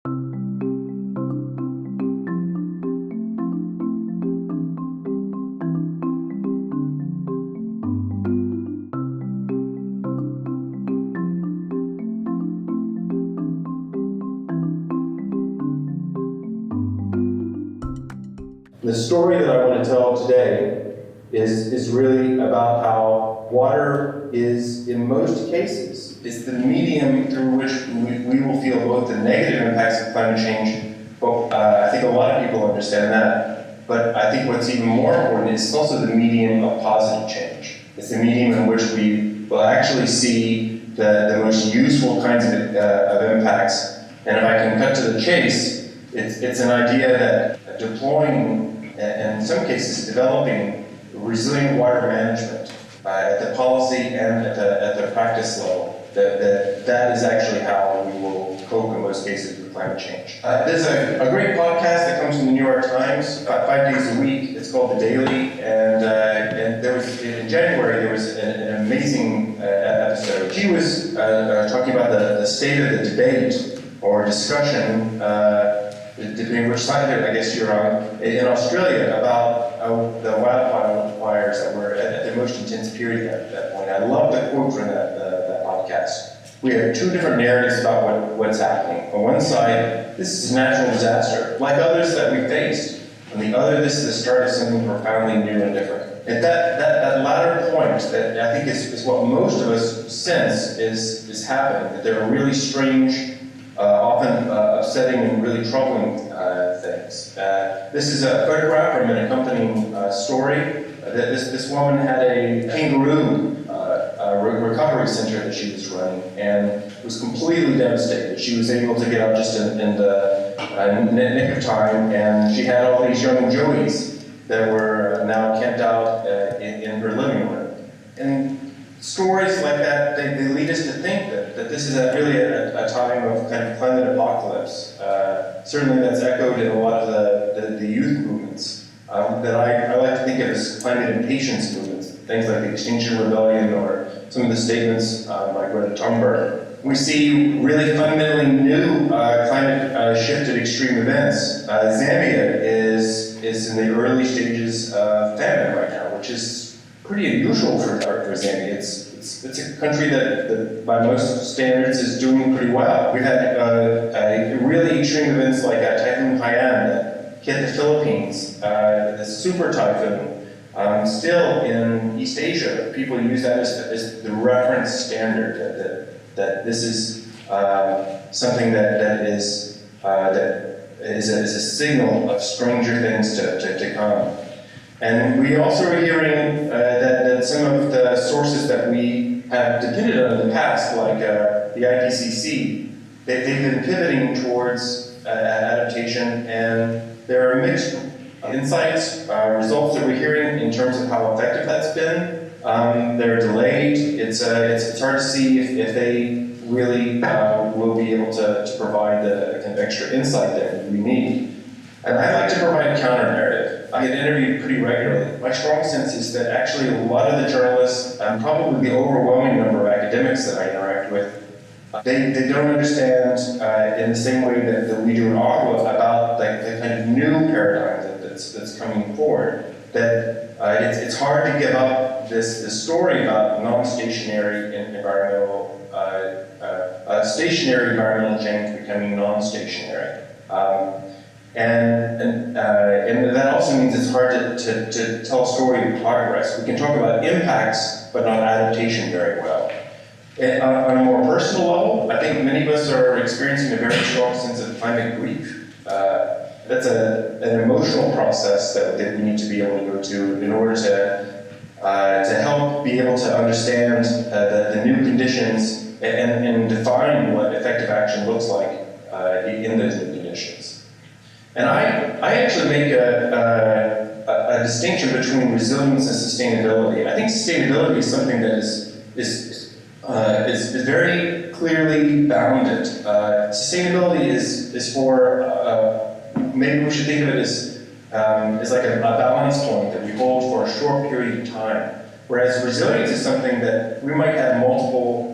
The story that I want to tell today is really about how water is, in most cases, is the medium through which we will feel both the negative impacts of climate change, but I think a lot of people understand that. But I think what's even more important is it's also the medium of positive change. It's the medium in which we will actually see the most useful kinds of impacts. And if I can cut to the chase, it's an idea that deploying, and in some cases developing, resilient water management at the policy and at the practice level, that is actually how we will cope in most cases with climate change. There's a great podcast that comes from the New York Times, 5 days a week. It's called The Daily, and there was, in January, there was an amazing episode. She was talking about the state of the debate or discussion, depending which side of it I guess you're on, in Australia about the wildfires that were at the most intense period at that point. I love the quote from that podcast. We have two different narratives about what's happening. On one side, this is a natural disaster, like others that we faced. On the other, this is the start of something profoundly new and different. And that latter point that I think is what most of us sense is happening, that there are really strange, often upsetting and really troubling things. This is a photograph from an accompanying story. This woman had a kangaroo recovery center that she was running and was completely devastated. She was able to get out just in the nick of time, and she had all these young joeys that were now camped out in her living room. And stories like that, they lead us to think that this is really a time of kind of climate apocalypse. Certainly that's echoed in a lot of the youth movements that I like to think of as climate impatience movements, things like the Extinction Rebellion or some of the statements by Greta Thunberg. We see really fundamentally new climate shifted extreme events. Zambia is in the early stages of famine right now, which is pretty unusual for Zambia. It's a country that by most standards is doing pretty well. We've had really extreme events like Typhoon Haiyan that hit the Philippines, the super typhoon. Still in East Asia, people use that as the reference standard that this is something that is a signal of stranger things to come. And we also are hearing that some of the sources that we have depended on in the past, like the IPCC, they've been pivoting towards adaptation, and there are mixed insights, results that we're hearing in terms of how effective that's been. They're delayed. It's hard to see if they really will be able to provide the kind of extra insight that we need. And I like to provide a counter-narrative. I get interviewed pretty regularly. My strong sense is that actually a lot of the journalists, probably the overwhelming number of academics that I interact with, they don't understand in the same way that we do in AGWA about the kind of new paradigm that's coming forward. That it's hard to give up this story about non-stationary environmental, stationary environmental change becoming non-stationary. And that also means it's hard to tell a story of progress. We can talk about impacts, but not adaptation very well. And on a more personal level, I think many of us are experiencing a very strong sense of climate grief. That's an emotional process that we need to be able to go to in order to help be able to understand the new conditions and define what effective action looks like in those new conditions. And I actually make a distinction between resilience and sustainability. I think sustainability is something that is very clearly bounded. Sustainability is for, maybe we should think of it as like a balance point that we hold for a short period of time. Whereas resilience is something that we might have multiple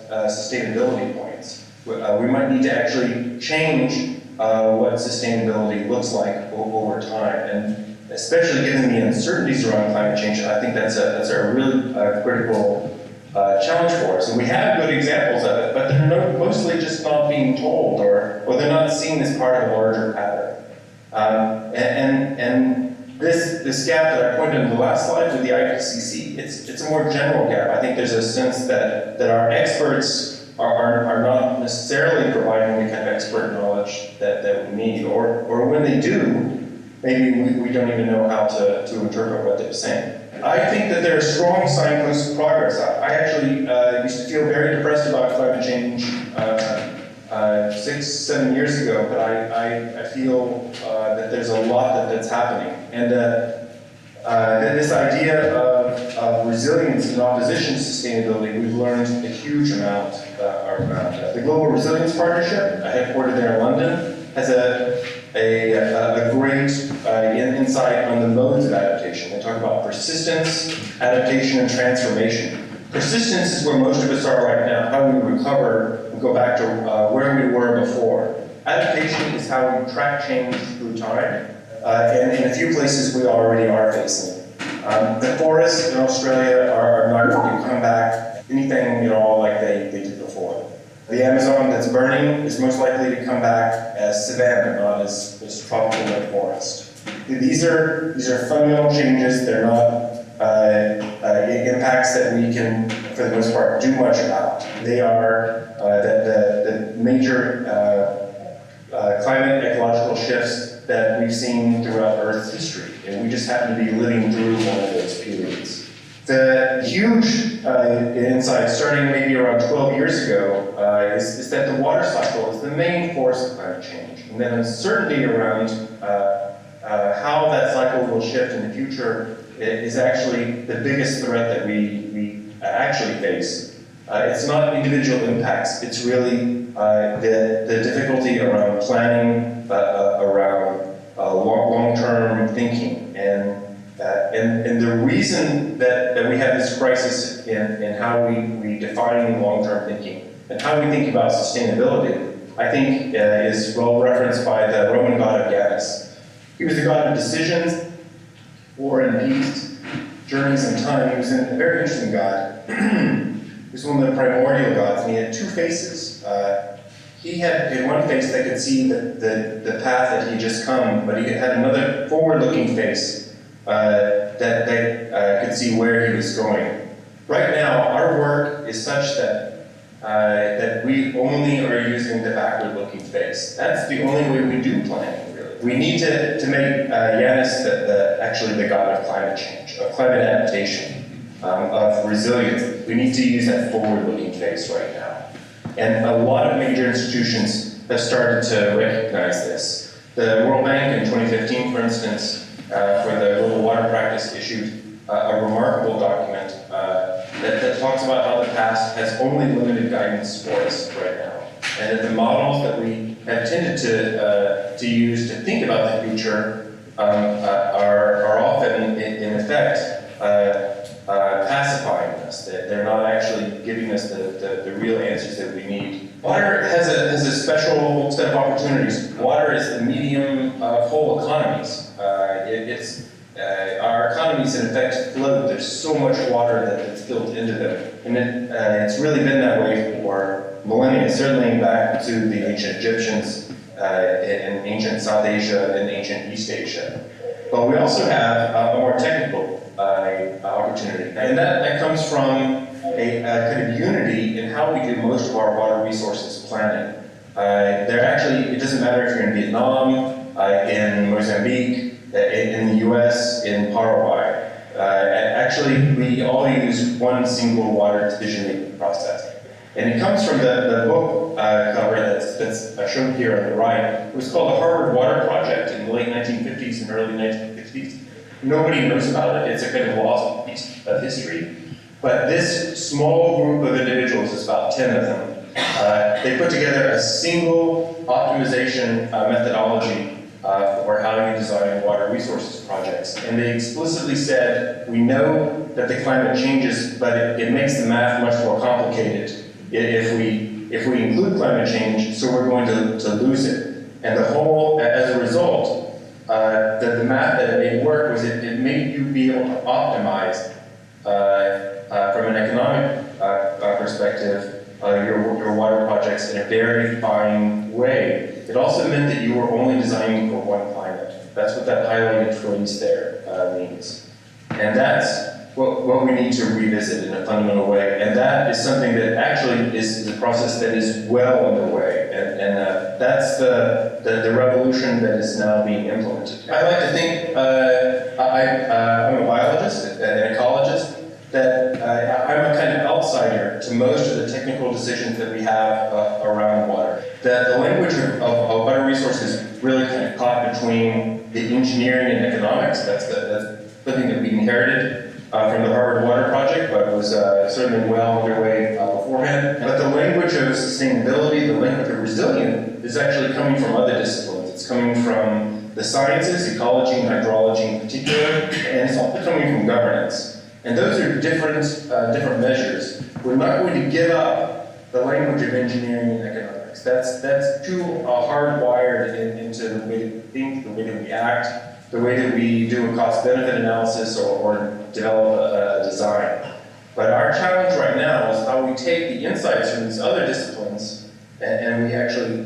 sustainability points. We might need to actually change what sustainability looks like over time. And especially given the uncertainties around climate change, I think that's a really critical challenge for us. And we have good examples of it, but they're mostly just not being told, or they're not seen as part of a larger pattern. And this gap that I pointed in the last slide with the IPCC, it's a more general gap. I think there's a sense that our experts are not necessarily providing the kind of expert knowledge that we need, or when they do, maybe we don't even know how to interpret what they're saying. I think that there are strong signposts of progress. I actually used to feel very depressed about climate change 6-7 years ago, but I feel that there's a lot that's happening. And this idea of resilience in opposition to sustainability, we've learned a huge amount around that. The Global Resilience Partnership, headquartered there in London, has a great insight on the modes of adaptation. They talk about persistence, adaptation, and transformation. Persistence is where most of us are right now, how we recover and go back to where we were before. Adaptation is how we track change through time, and in a few places we already are facing it. The forests in Australia are not going to come back anything like they did before. The Amazon that's burning is most likely to come back as savanna, not as tropical like forest. These are fundamental changes. They're not impacts that we can, for the most part, do much about. They are the major climate ecological shifts that we've seen throughout Earth's history, and we just happen to be living through one of those periods. The huge insight, starting maybe around 12 years ago, is that the water cycle is the main force of climate change, and then uncertainty around how that cycle will shift in the future is actually the biggest threat that we actually face. It's not individual impacts, it's really the difficulty around planning, around long-term thinking, and the reason that we have this crisis in how we define long-term thinking and how we think about sustainability, I think is well referenced by the Roman god of Janus. He was the god of decisions, war and peace, journeys in time. He was a very interesting god. He was one of the primordial gods, and he had two faces. He had one face that could see the path that he just come, but he had another forward-looking face that could see where he was going. Right now, our work is such that we only are using the backward-looking face. That's the only way we do planning, really. We need to make Janus actually the god of climate change, of climate adaptation, of resilience. We need to use that forward-looking face right now. And a lot of major institutions have started to recognize this. The World Bank in 2015, for instance, for the Global Water Practice, issued a remarkable document that talks about how the past has only limited guidance for us right now. And that the models that we have tended to use to think about the future are often, in effect, pacifying us. They're not actually giving us the real answers that we need. Water has a special set of opportunities. Water is the medium of whole economies. Our economies, in effect, float. There's so much water that's built into them. And it's really been that way for millennia, certainly back to the ancient Egyptians, in ancient South Asia, and ancient East Asia. But we also have a more technical opportunity. And that comes from a kind of unity in how we do most of our water resources planning. It doesn't matter if you're in Vietnam, in Mozambique, in the US, in Paraguay. Actually, we all use one single water decision-making process. And it comes from the book cover that's shown here on the right. It was called the Harvard Water Project in the late 1950s and early 1960s. Nobody knows about it. It's a kind of lost piece of history. But this small group of individuals, there's about 10 of them, they put together a single optimization methodology for how you design water resources projects. And they explicitly said, we know that the climate changes, but it makes the math much more complicated if we if we include climate change, so we're going to lose it. And the whole, as a result, the math that it made work was it made you be able to optimize from an economic perspective your water projects in a very fine way. It also meant that you were only designing for one climate. That's what that highlighted phrase there means. And that's what we need to revisit in a fundamental way. And that is something that actually is a process that is well underway. And that's the revolution that is now being implemented. I like to think, I'm a biologist, an ecologist, that I'm a kind of outsider to most of the technical decisions that we have around water. That the language of water resources really kind of caught between the engineering and economics. That's something that we inherited from the Harvard Water Project, but was certainly well underway beforehand. But the language of sustainability, the language of resilience, is actually coming from other disciplines. It's coming from the sciences, ecology and hydrology in particular, and it's also coming from governance. And those are different measures. We're not going to give up the language of engineering and economics. That's too hardwired into the way that we think, the way that we act, the way that we do a cost-benefit analysis or develop a design. But our challenge right now is how we take the insights from these other disciplines and we actually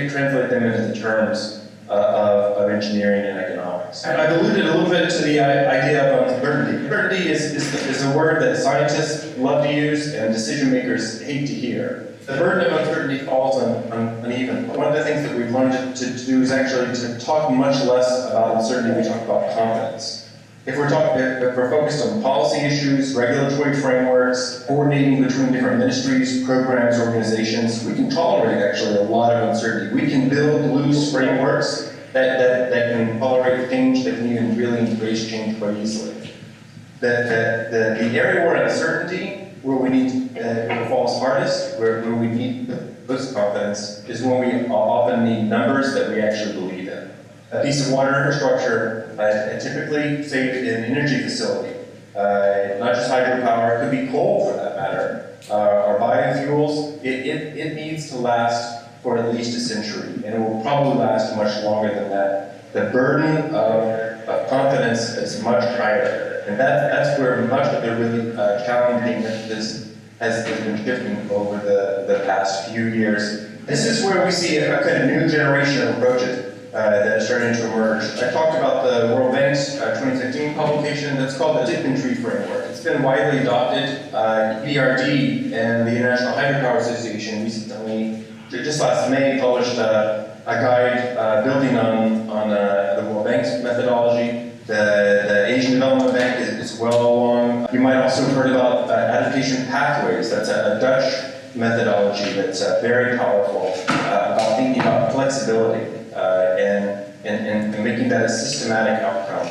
translate them into the terms of engineering and economics. I've alluded a little bit to the idea of uncertainty. Uncertainty is a word that scientists love to use and decision makers hate to hear. The burden of uncertainty falls on uneven. One of the things that we've learned to do is actually to talk much less about uncertainty. We talk about confidence. If we're focused on policy issues, regulatory frameworks, coordinating between different ministries, programs, organizations, we can tolerate actually a lot of uncertainty. We can build loose frameworks that can tolerate change, that can even really embrace change quite easily. The area where uncertainty, where we need, where falls hardest, where we need the most confidence, is when we often need numbers that we actually believe in. A piece of water infrastructure, typically, say, an energy facility, not just hydropower, it could be coal for that matter, or biofuels, it needs to last for at least a century, and it will probably last much longer than that. The burden of confidence is much higher, and that's where much of the really challenging this has been shifting over the past few years. This is where we see a kind of new generation of approaches that is starting to emerge. I talked about the World Bank's 2015 publication that's called the Dipping Tree Framework. It's been widely adopted. EBRD and the International Hydropower Association recently, just last May, published a guide building on the World Bank's methodology. The Asian Development Bank is well along. You might also have heard about adaptation pathways. That's a Dutch methodology that's very powerful about thinking about flexibility. And making that a systematic outcome.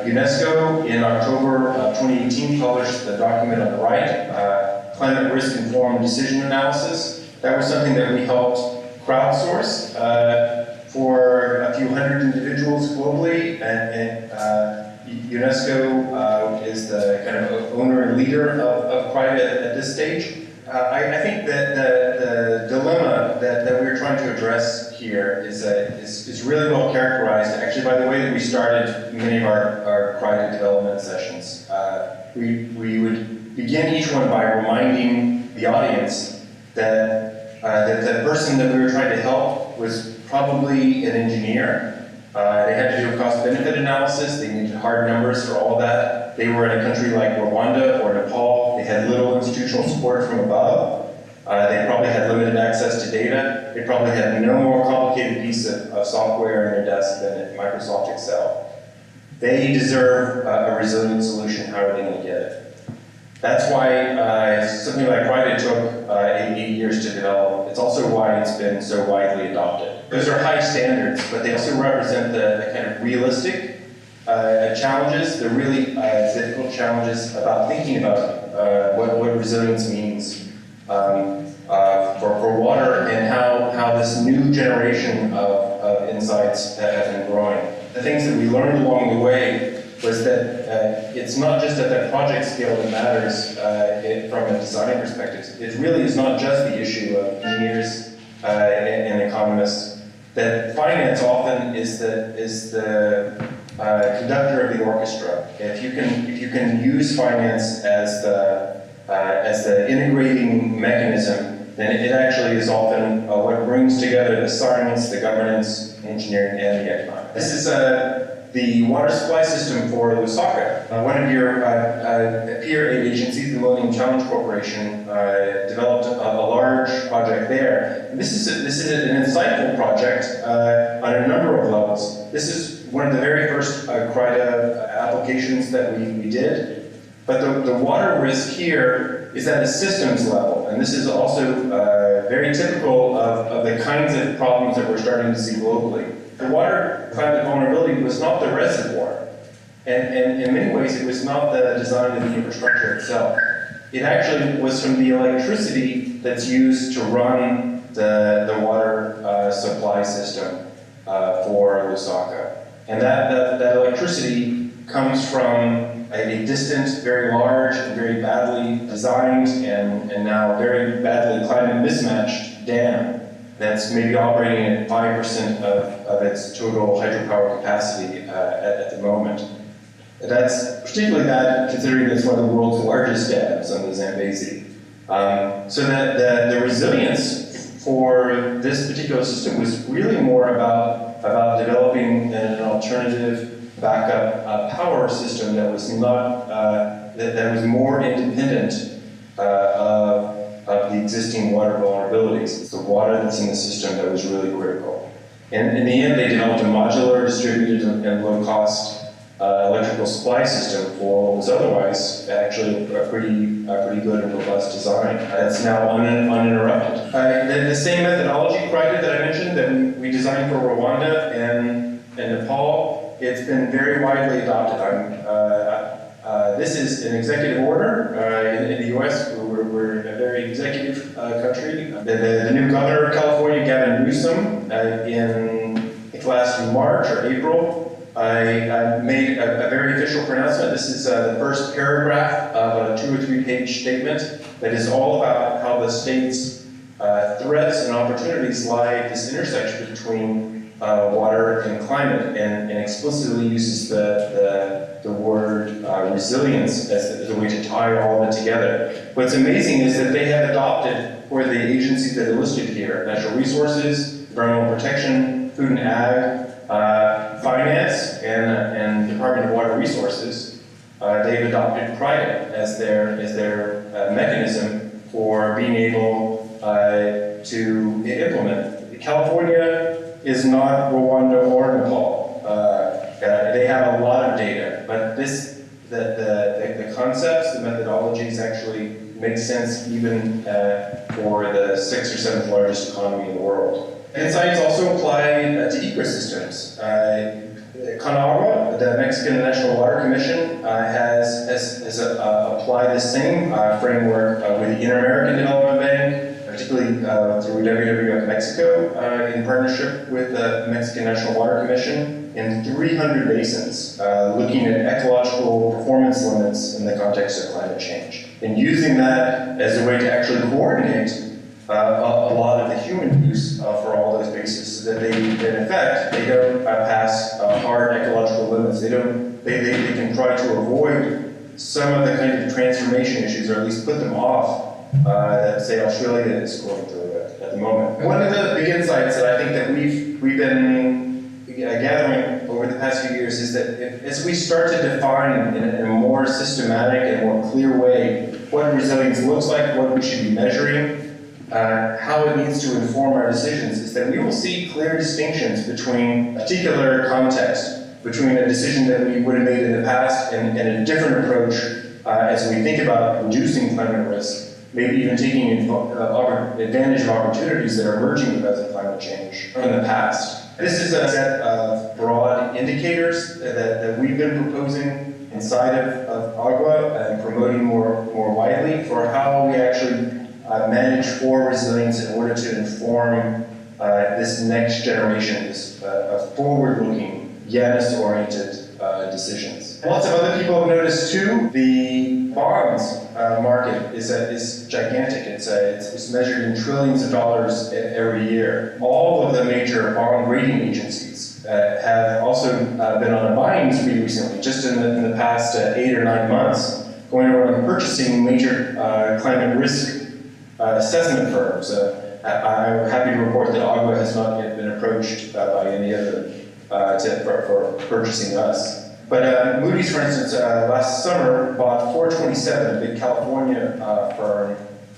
UNESCO in October of 2018 published the document on the right, Climate Risk Informed Decision Analysis. That was something that we helped crowdsource for a few hundred individuals globally, and UNESCO is the kind of owner and leader of private at this stage. I think that the dilemma that we're trying to address here is really well characterized, actually, by the way that we started many of our private development sessions. We would begin each one by reminding the audience that the person that we were trying to help was probably an engineer. They had to do a cost-benefit analysis. They needed hard numbers for all of that. They were in a country like Rwanda or Nepal. They had little institutional support from above. They probably had limited access to data. They probably had no more complicated piece of software in their desk than Microsoft Excel. They deserve a resilient solution. How are they going to get it? That's why something like Private took 8 years to develop. It's also why it's been so widely adopted. Those are high standards, but they also represent the kind of realistic challenges, the really difficult challenges about thinking about what resilience means for water and how this new generation of insights have been growing. The things that we learned along the way was that it's not just at the project scale that matters from a design perspective. It really is not just the issue of engineers and economists. That finance often is the conductor of the orchestra. If you can use finance as the integrating mechanism, then it actually is often what brings together the science, the governance, engineering, and the economics. This is the water supply system for Lusaka. One of your peer aid agencies, the Millennium Challenge Corporation, developed a large project there. And this is an insightful project on a number of levels. This is one of the very first CRIDA applications that we did. But the water risk here is at a systems level. And this is also very typical of the kinds of problems that we're starting to see globally. The water climate vulnerability was not the reservoir. And in many ways, it was not the design of the infrastructure itself. It actually was from the electricity that's used to run the water supply system for Lusaka. And that electricity comes from a distant, very large, and very badly designed, and now very badly climate mismatched dam that's maybe operating at 5% of its total hydropower capacity at the moment. That's particularly bad considering it's one of the world's largest dams on the Zambezi. So that the resilience for this particular system was really more about developing an alternative backup power system that was not that was more independent of the existing water vulnerabilities. It's the water that's in the system that was really critical. And in the end, they developed a modular, distributed, and low-cost electrical supply system for what was otherwise actually a pretty good and robust design. That's now uninterrupted. The same methodology CRIDA that I mentioned that we designed for Rwanda and Nepal, it's been very widely adopted. This is an executive order in the US. We're a very executive country. The new governor of California, Gavin Newsom, in I think last March or April, I made a very official pronouncement. This is the first paragraph of a 2 or 3 page statement that is all about how the state's threats and opportunities lie at this intersection between water and climate, and explicitly uses the word resilience as a way to tie all of it together. What's amazing is that they have adopted, for the agencies that are listed here, natural resources, environmental protection, food and ag, finance, and Department of Water Resources, they've adopted CRIDA as their mechanism for being able to implement. California is not Rwanda or Nepal. They have a lot of data, but the concepts, the methodologies actually make sense even for the 6th or 7th largest economy in the world. Insights also apply to ecosystems. CONAGUA, the Mexican National Water Commission, has applied the same framework with the Inter-American Development Bank, particularly through WWF Mexico, in partnership with the Mexican National Water Commission, in 300 basins, looking at ecological performance limits in the context of climate change, and using that as a way to actually coordinate a lot of the human use for all those basins, so that in effect, they don't pass hard ecological limits. They can try to avoid some of the kind of transformation issues, or at least put them off that, say, Australia is going through at the moment. One of the big insights that I think that we've been gathering over the past few years is that as we start to define in a more systematic and more clear way what resilience looks like, what we should be measuring, how it needs to inform our decisions, is that we will see clear distinctions between a particular context, between a decision that we would have made in the past and a different approach as we think about reducing climate risk, maybe even taking advantage of opportunities that are emerging because of climate change from the past. This is a set of broad indicators that we've been proposing inside of AGWA and promoting more widely for how we actually manage for resilience in order to inform this next generation, this forward-looking, Janus-oriented decisions. Lots of other people have noticed too, the bonds market is gigantic. It's measured in trillions of dollars every year. All of the major bond rating agencies have also been on a buying spree recently, just in the past 8 or 9 months, going around purchasing major climate risk assessment firms. I'm happy to report that AGWA has not yet been approached by any other for purchasing us. But Moody's, for instance, last summer bought 427, a big California firm.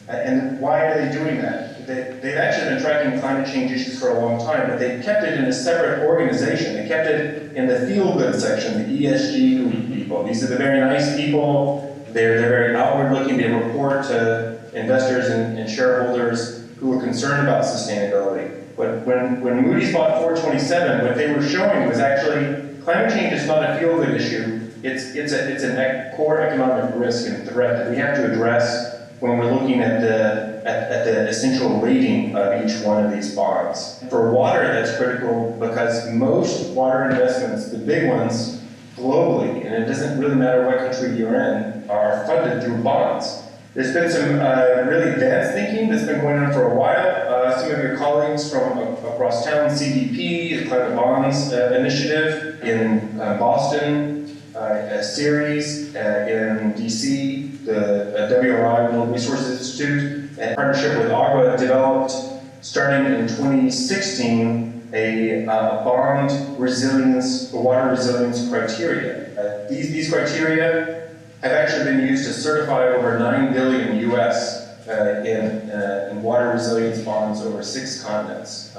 And why are they doing that? They've actually been tracking climate change issues for a long time, but they kept it in a separate organization. They kept it in the feel-good section, the ESG people. These are the very nice people. They're very outward-looking. They report to investors and shareholders who are concerned about sustainability. But when Moody's bought 427, what they were showing was actually climate change is not a feel-good issue. It's a core economic risk and threat that we have to address when we're looking at the essential rating of each one of these bonds. For water, that's critical because most water investments, the big ones globally, and it doesn't really matter what country you're in, are funded through bonds. There's been some really advanced thinking that's been going on for a while. Some of your colleagues from across town, CDP, the Climate Bonds Initiative in Boston, a series in DC, the WRI, World Resources Institute, and partnership with AGWA developed, starting in 2016, a bond resilience, water resilience criteria. These criteria have actually been used to certify over 9 billion US in water resilience bonds over 6 continents.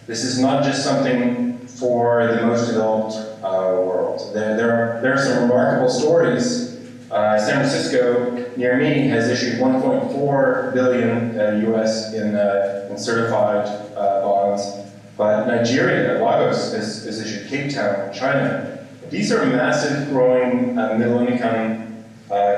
This is not just something for the most developed world. There are some remarkable stories. San Francisco, near me, has issued 1.4 billion US in certified bonds. But Nigeria, Lagos, has issued, Cape Town, China. These are massive, growing middle-income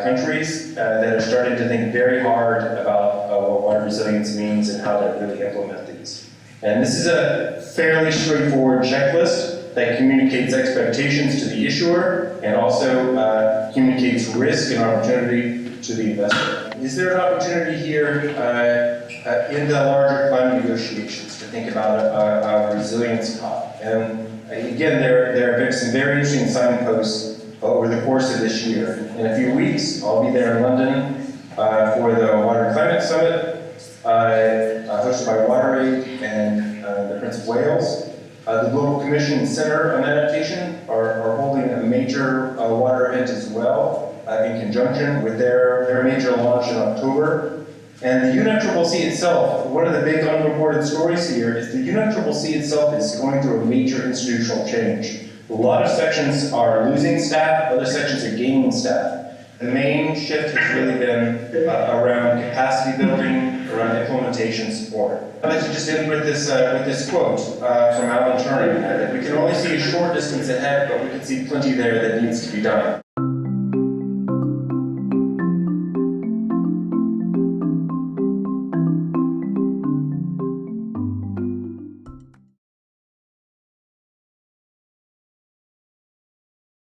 countries that are starting to think very hard about what water resilience means and how to really implement these. And this is a fairly straightforward checklist that communicates expectations to the issuer and also communicates risk and opportunity to the investor. Is there an opportunity here in the larger climate negotiations to think about a resilience COP? And again, there have been some very interesting signposts over the course of this year. In a few weeks, I'll be there in London for the Water Climate Summit, hosted by WaterAid and the Prince of Wales. The Global Commission Center on Adaptation are holding a major water event as well, in conjunction with their major launch in October. And the UNFCCC itself, one of the big unreported stories here is the UNFCCC itself is going through a major institutional change. A lot of sections are losing staff, other sections are gaining staff. The main shift has really been around capacity building, around implementation support. I'd like to just end with this quote from Alan Turing. We can only see a short distance ahead, but we can see plenty there that needs to be done.